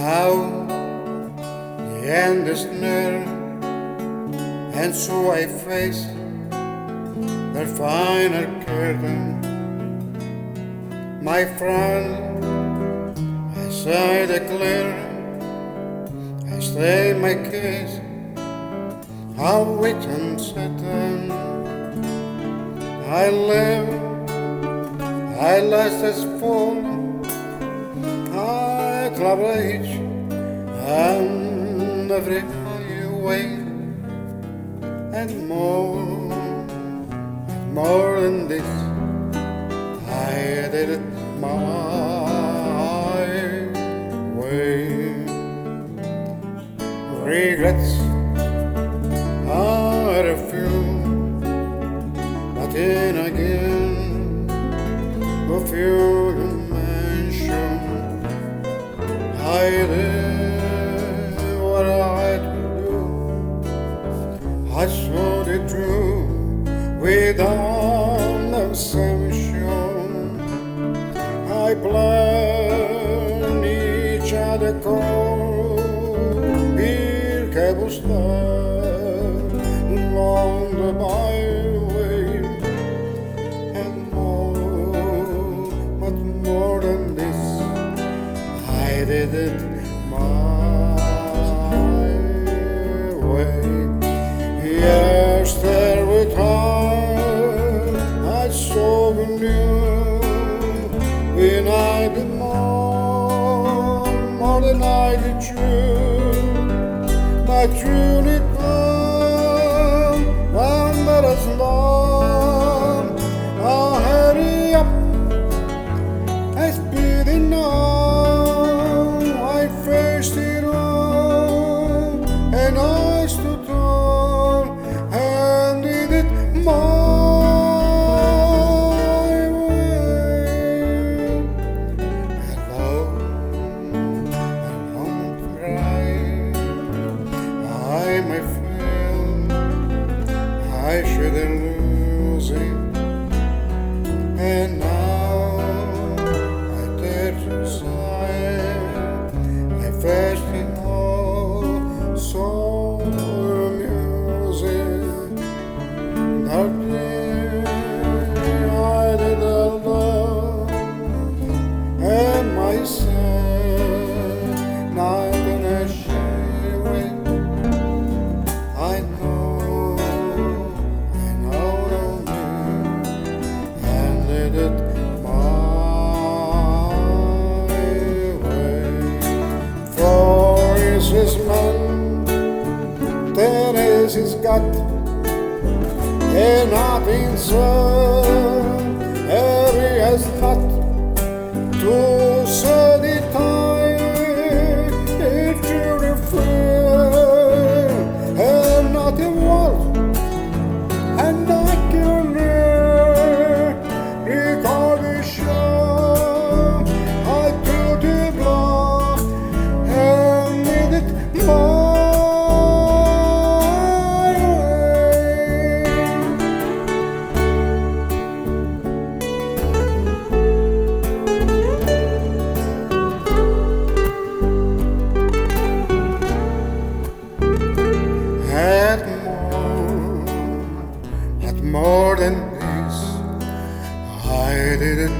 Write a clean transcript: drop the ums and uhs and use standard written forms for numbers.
How the end is near, and so I face the final curtain. My friend, as I declare, I state my case, how we can settle. I live, I last as full, I travel each and every highway, and more than this, I did it my way. Regrets are a few, but then again, a few you mention. I did what I had to do, I saw the truth without assumption. I plan each other call, here cable star along the byway, and much more than this, I did it my way. Yes, there with her, I saw the new. When I did more than I did true, my truly come, one that is long, I'll hurry up, I speed enough, I faced it all, and I stood tall, and did it more. My friend, I shouldn't lose it, and now I dare to say I first know so music. That day I did love and myself, not in a shame. I know, and did it my way. For is his man, then is his gut, and nothing so, he has not to say the time, it's beautiful. The world, and I can recall the show. I took the blow and made it my more than this, I did it